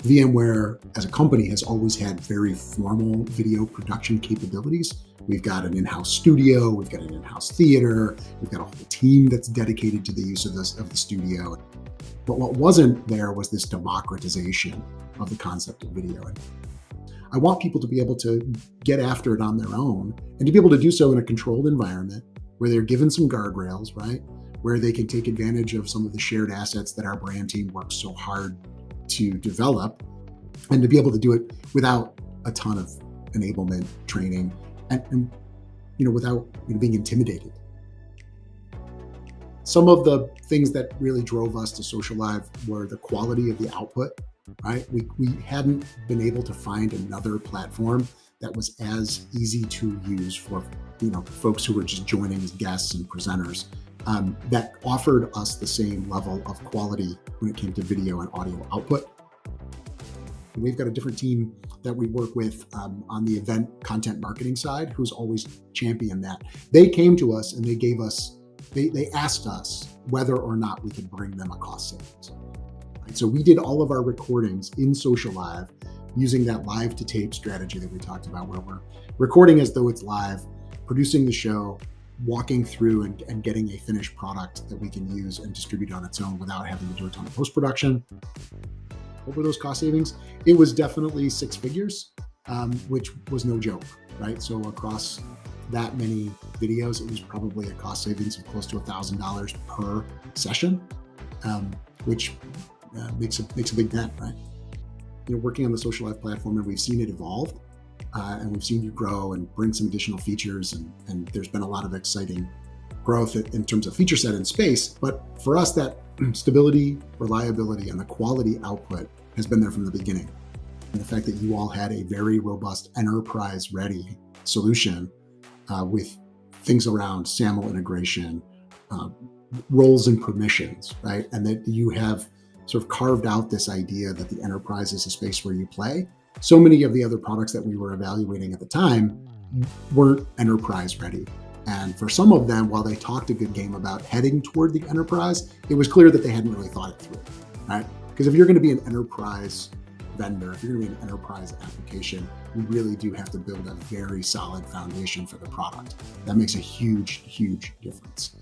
VMware as a company has always had very formal video production capabilities. We've got an in-house studio, we've got an in-house theater, we've got a whole team that's dedicated to the use of the studio. But what wasn't there was this democratization of the concept of video. And I want people to be able to get after it on their own and to be able to do so in a controlled environment where they're given some guardrails, right? Where they can take advantage of some of the shared assets that our brand team works so hard to develop, and to be able to do it without a ton of enablement training and without being intimidated. Some of the things that really drove us to Socialive were the quality of the output, right? We hadn't been able to find another platform that was as easy to use for folks who were just joining as guests and presenters, that offered us the same level of quality when it came to video and audio output. And we've got a different team that we work with on the event content marketing side who's always championed that. They came to us and they asked us whether or not we could bring them a cost savings. Right? So we did all of our recordings in Socialive using that live to tape strategy that we talked about, where we're recording as though it's live, producing the show, walking through and getting a finished product that we can use and distribute on its own without having to do a ton of post-production. What were those cost savings? It was definitely six figures, which was no joke, right? So across that many videos, it was probably a cost savings of close to $1,000 per session, which makes a big dent, right? Working on the Socialive platform, and we've seen it evolve, and we've seen you grow and bring some additional features, and there's been a lot of exciting growth in terms of feature set and space. But for us, that stability, reliability, and the quality output has been there from the beginning. And the fact that you all had a very robust enterprise-ready solution with things around SAML integration, roles and permissions, right? And that you have sort of carved out this idea that the enterprise is a space where you play. So many of the other products that we were evaluating at the time weren't enterprise ready. And for some of them, while they talked a good game about heading toward the enterprise, it was clear that they hadn't really thought it through, right? Because if you're going to be an enterprise vendor, if you're going to be an enterprise application, you really do have to build a very solid foundation for the product. That makes a huge, huge difference.